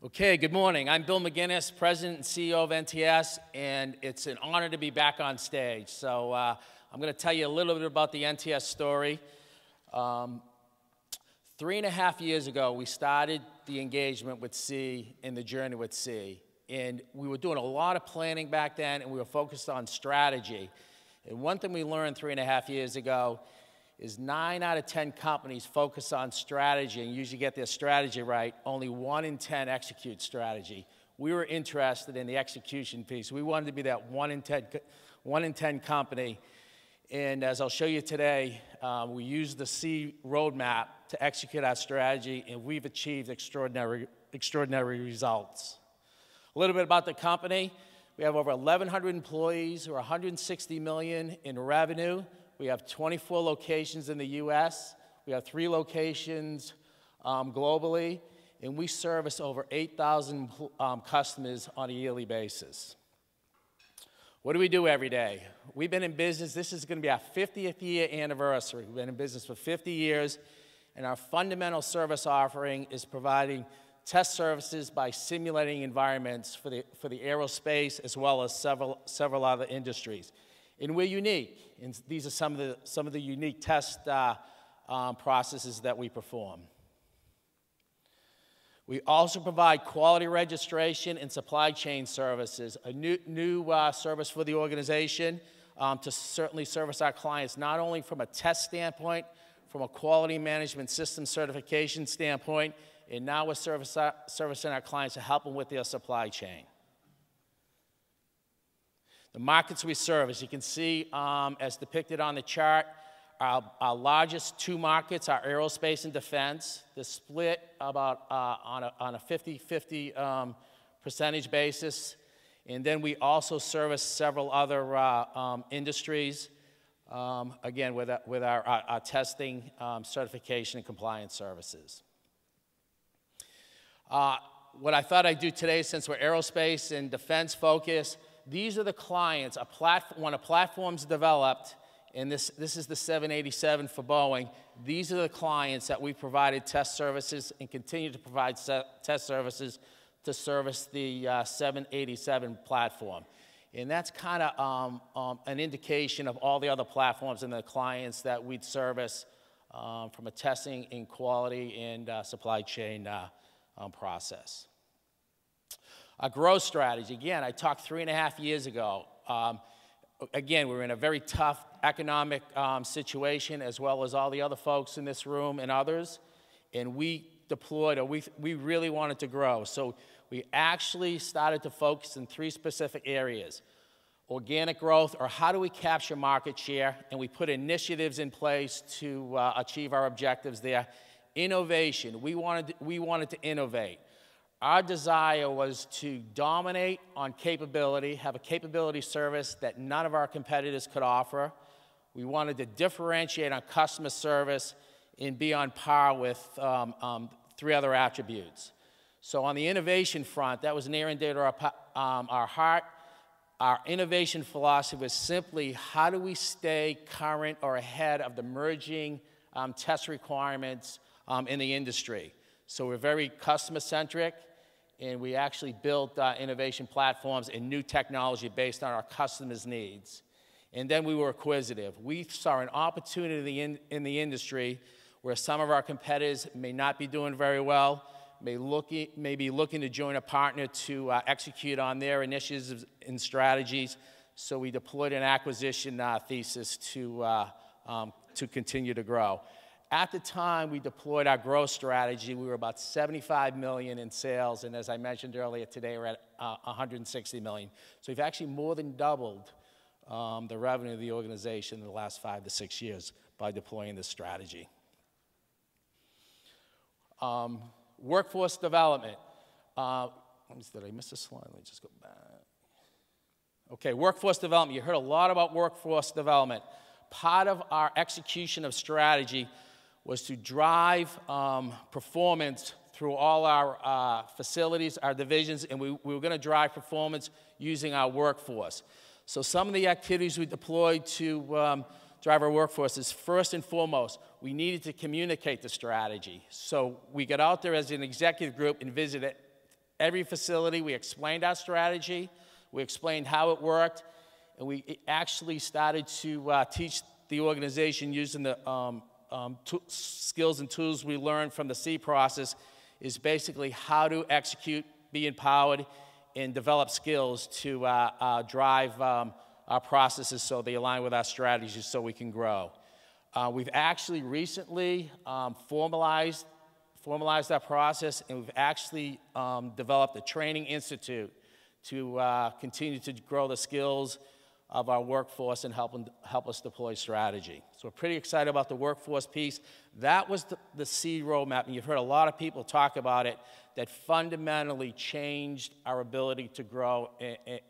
Okay, good morning. I'm Bill McGinnis, President and CEO of NTS, and it's an honor to be back on stage. So I'm going to tell you a little bit about the NTS story. 3.5 years ago, we started the engagement with C and the journey with C. And we were doing a lot of planning back then, and we were focused on strategy. And one thing we learned 3.5 years ago is 9 out of 10 companies focus on strategy and usually get their strategy right. Only 1 in 10 execute strategy. We were interested in the execution piece. We wanted to be that 1 in 10 company. And as I'll show you today, we used the C roadmap to execute our strategy, and we've achieved extraordinary results. A little bit about the company. We have over 1,100 employees, or 160 million in revenue. We have 24 locations in the U.S. We have 3 locations globally, and we service over 8,000 customers on a yearly basis. What do we do every day? We've been in business. This is going to be our 50th year anniversary. We've been in business for 50 years, and our fundamental service offering is providing test services by simulating environments for the aerospace as well as several other industries. And we're unique, and these are some of the unique test processes that we perform. We also provide quality registration and supply chain services, a new service for the organization to certainly service our clients, not only from a test standpoint, from a quality management system certification standpoint, and now we're servicing our clients to help them with their supply chain. The markets we serve, as you can see, as depicted on the chart, our largest 2 markets are aerospace and defense. They're split about on a 50-50 percentage basis. And then we also service several other industries, again, with our testing, certification, and compliance services. What I thought I'd do today, since we're aerospace and defense focused, these are the clients. When a platform's developed, and this is the 787 for Boeing, these are the clients that we provided test services and continue to provide test services to service the 787 platform. And that's kind of an indication of all the other platforms and the clients that we'd service from a testing and quality and supply chain process. Our growth strategy, again, I talked 3.5 years ago. Again, we're in a very tough economic situation, as well as all the other folks in this room and others, and we deployed, or we really wanted to grow. So we actually started to focus in 3 specific areas. Organic growth, or how do we capture market share, and we put initiatives in place to achieve our objectives there. Innovation, we wanted to innovate. Our desire was to dominate on capability, have a capability service that none of our competitors could offer. We wanted to differentiate on customer service and be on par with 3 other attributes. So on the innovation front, that was near and dear to our heart. Our innovation philosophy was simply, how do we stay current or ahead of the merging test requirements in the industry? So we're very customer-centric, and we actually built innovation platforms and new technology based on our customers' needs. And then we were acquisitive. We saw an opportunity in the industry where some of our competitors may not be doing very well, may be looking to join a partner to execute on their initiatives and strategies. So we deployed an acquisition thesis to continue to grow. At the time we deployed our growth strategy, we were about $75 million in sales, and as I mentioned earlier, today we're at $160 million. So we've actually more than doubled the revenue of the organization in the last 5 to 6 years by deploying this strategy. Workforce development. Did I miss a slide? Let me just go back. Okay, workforce development. You heard a lot about workforce development. Part of our execution of strategy was to drive performance through all our facilities, our divisions, and we were going to drive performance using our workforce. So some of the activities we deployed to drive our workforce is, first and foremost, we needed to communicate the strategy. So we got out there as an executive group and visited every facility. We explained our strategy. We explained how it worked. And we actually started to teach the organization using the skills and tools we learned from the C process is basically how to execute, be empowered, and develop skills to drive our processes so they align with our strategies so we can grow. We've actually recently formalized that process, and we've actually developed a training institute to continue to grow the skills of our workforce and help us deploy strategy. So we're pretty excited about the workforce piece. That was the seed roadmap, and you've heard a lot of people talk about it, that fundamentally changed our ability to grow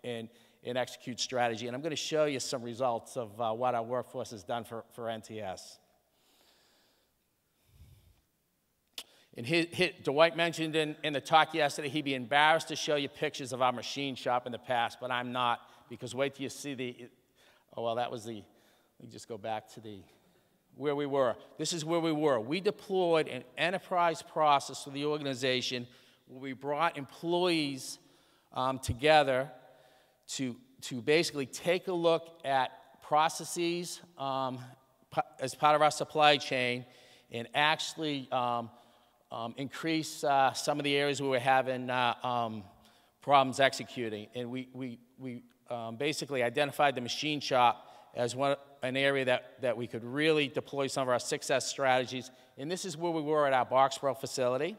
and execute strategy. And I'm going to show you some results of what our workforce has done for NTS. And Dwight mentioned in the talk yesterday he'd be embarrassed to show you pictures of our machine shop in the past, but I'm not, because wait till you see oh, well, that was let me just go back to where we were. This is where we were. We deployed an enterprise process for the organization where we brought employees together to basically take a look at processes as part of our supply chain and actually increase some of the areas where we're having problems executing. And we basically identified the machine shop as an area that we could really deploy some of our success strategies. And this is where we were at our Boxborough facility.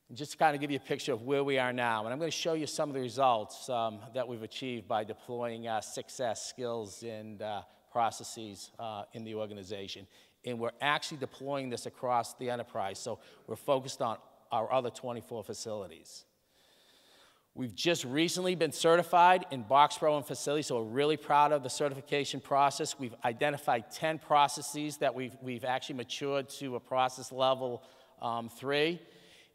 And just to kind of give you a picture of where we are now. And I'm going to show you some of the results that we've achieved by deploying success skills and processes in the organization. And we're actually deploying this across the enterprise. So we're focused on our other 24 facilities. We've just recently been certified in Boxborough and facility, so we're really proud of the certification process. We've identified 10 processes that we've actually matured to a process level 3.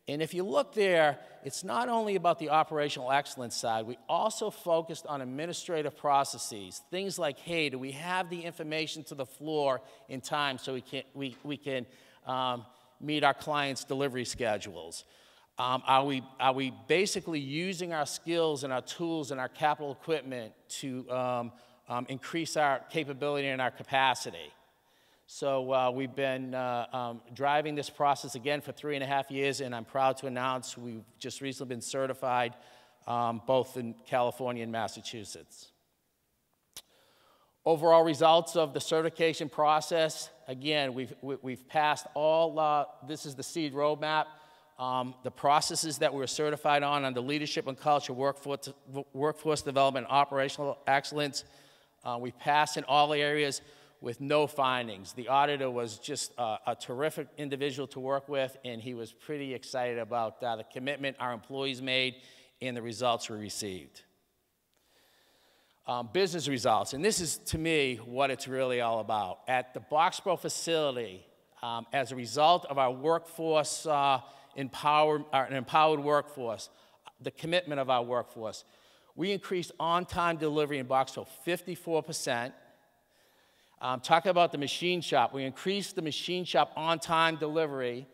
And if you look there, it's not only about the operational excellence side. We also focused on administrative processes. Things like, hey, do we have the information to the floor in time so we can meet our clients' delivery schedules? Are we basically using our skills and our tools and our capital equipment to increase our capability and our capacity? So we've been driving this process again for 3.5 years, and I'm proud to announce we've just recently been certified both in California and Massachusetts. Overall results of the certification process, again, we've passed all, this is the SEED roadmap. The processes that we're certified on the leadership and culture, workforce development, operational excellence. We passed in all areas with no findings. The auditor was just a terrific individual to work with, and he was pretty excited about the commitment our employees made and the results we received. Business results, and this is, to me, what it's really all about. At the Boxborough facility, as a result of our workforce an empowered workforce, the commitment of our workforce. We increased on-time delivery in Boxborough 54%. Talking about the machine shop, we increased the machine shop on-time delivery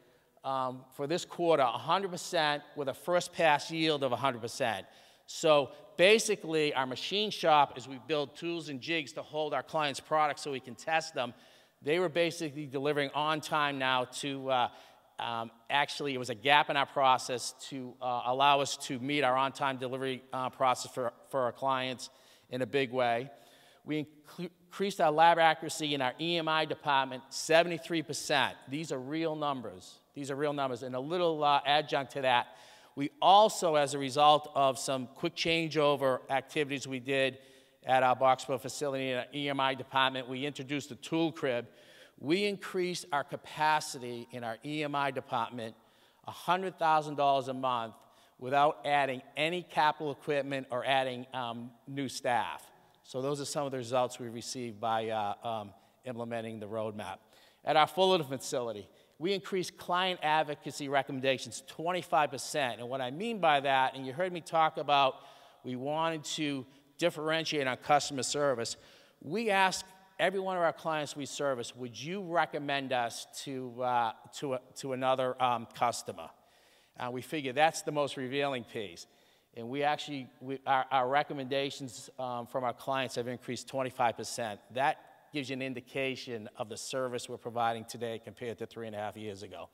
for this quarter 100% with a first pass yield of 100%. So basically, our machine shop, as we build tools and jigs to hold our clients' products so we can test them, they were basically delivering on time now to actually, it was a gap in our process to allow us to meet our on-time delivery process for our clients in a big way. We increased our lab accuracy in our EMI department 73%. These are real numbers. These are real numbers. And a little adjunct to that, we also, as a result of some quick changeover activities we did at our Boxborough facility in our EMI department, we introduced a tool crib. We increased our capacity in our EMI department $100,000 a month without adding any capital equipment or adding new staff. So those are some of the results we received by implementing the roadmap. At our Fullerton facility, we increased client advocacy recommendations 25%. And what I mean by that, and you heard me talk about we wanted to differentiate on customer service, we asked every one of our clients we service, would you recommend us to another customer? We figure that's the most revealing piece. And our recommendations from our clients have increased 25%. That gives you an indication of the service we're providing today compared to 3.5 years ago.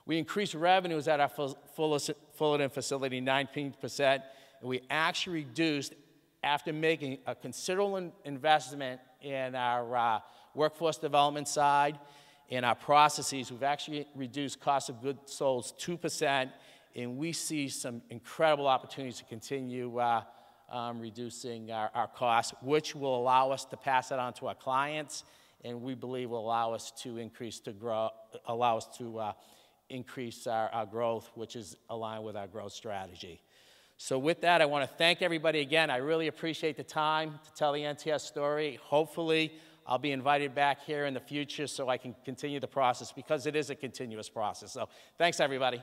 We increased revenues at our Fullerton facility 19%, and we actually reduced, after making a considerable investment in our workforce development side, in our processes, we've actually reduced cost of goods sold 2%, and we see some incredible opportunities to continue reducing our costs, which will allow us to pass it on to our clients, and we believe will allow us to increase our growth, which is aligned with our growth strategy. So with that, I want to thank everybody again. I really appreciate the time to tell the NTS story. Hopefully, I'll be invited back here in the future so I can continue the process, because it is a continuous process. So thanks, everybody.